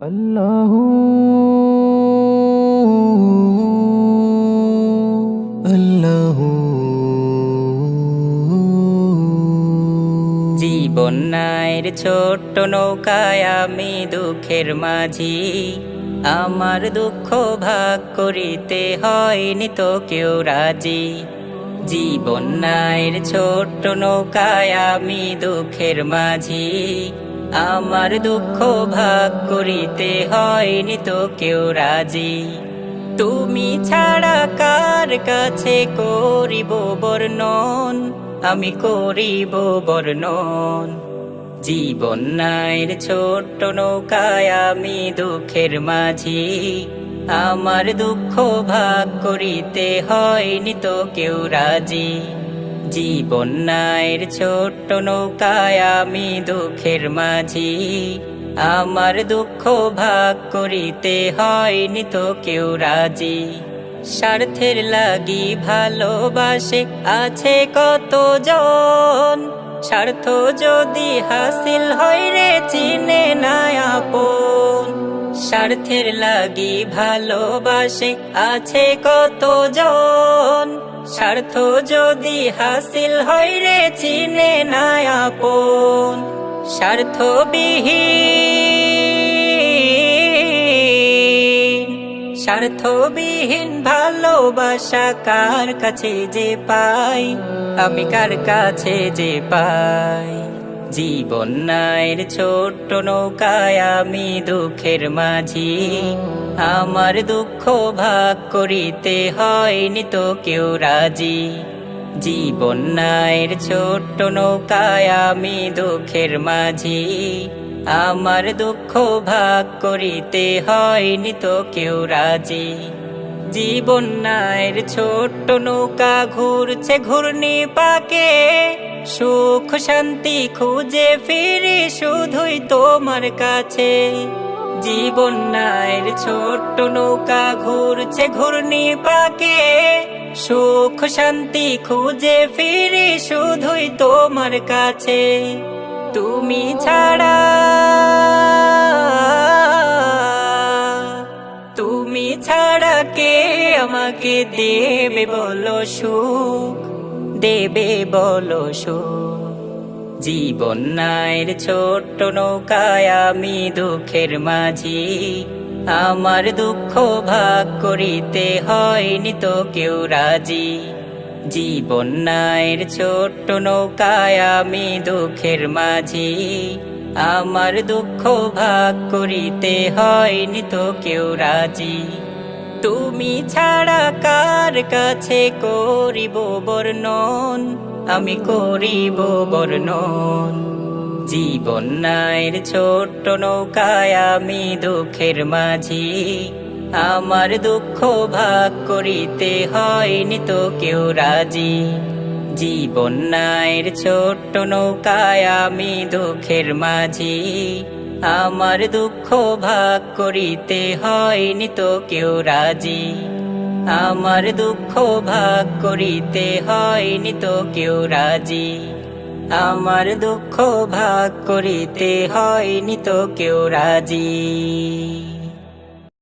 আল্লাহু আল্লাহু জীবনের ছোট্ট নৌকায় আমি দুঃখের মাঝি, আমার দুঃখ ভাগ করিতে হয়নি তো কেউ রাজি। জীবনের ছোট্ট নৌকায় আমি দুঃখের মাঝি, আমার দুঃখ ভাগ করিতে হয়নি তো কেউ রাজি। তুমি ছাড়া কার কাছে করিব বর্ণন, আমি করিব বর্ণন। জীবনের ছোট্ট নৌকায় আমি দুঃখের মাঝি, আমার দুঃখ ভাগ করিতে হয়নি তো কেউ রাজি। জীবনের ছোট্ট নৌকায় আমি দুঃখের মাঝি, আমার দুঃখ ভাগ করিতে হয়নি তো কেউ রাজি। স্বার্থের লাগি ভালোবাসে আছে কতজন, স্বার্থ যদি হাসিল হয় রে চিনে না আপন। স্বার্থের লাগি ভালোবাসে আছে কতজন, স্বার্থ যদি হাসিল হয় রে চিনে না আপন। স্বার্থবিহীন ভালোবাসা কার কাছে যে পাই, আমি কার কাছে যে পাই। জীবনের ছোট্ট নৌকায় আমি দুঃখের মাঝি, আমার দুঃখ ভাগ করিতে হয়নি তো কেউ রাজি। জীবনের ছোট্ট নৌকায় আমি দুঃখের মাঝি, আমার দুঃখ ভাগ করিতে হয়নি তো কেউ রাজি। জীবনের ছোট্ট নৌকা ঘুরছে ঘূর্ণি পাকে, সুখ শান্তি খুঁজে ফিরি শুধুই তোমার কাছে। জীবনের ছোট্ট নৌকা ঘুরছে ঘূর্ণি পাকে, সুখ শান্তি খুঁজে ফিরি শুধুই তোমার কাছে। তুমি ছাড়া কে আমাকে দেবে বলো সুখ, দেবে বলো সুখ। জীবনের ছোট্ট নৌকায় আমি দুঃখের মাঝি, আমার দুঃখ ভাগ করিতে হয়নি তো কেউ রাজি। জীবনের ছোট্ট নৌকায় আমি দুঃখের মাঝি, আমার দুঃখ ভাগ করিতে হয়নি তো কেউ রাজি। তুমি ছাড়া কার কাছে করিব বর্ণন, আমি করিব বর্ণন। জীবনের ছোট্ট নৌকায় আমি দুঃখের মাঝি, আমার দুঃখ ভাগ করিতে হয়নি তো কেউ রাজি। জীবনের ছোট্ট নৌকায় আমি দুঃখের মাঝি, আমার দুঃখ ভাগ করিতে হয়নি তো কেউ রাজি। আমার দুঃখ ভাগ করিতে হয়নি তো কেউ রাজি। আমার দুঃখ ভাগ করিতে হয়নি তো কেউ রাজি।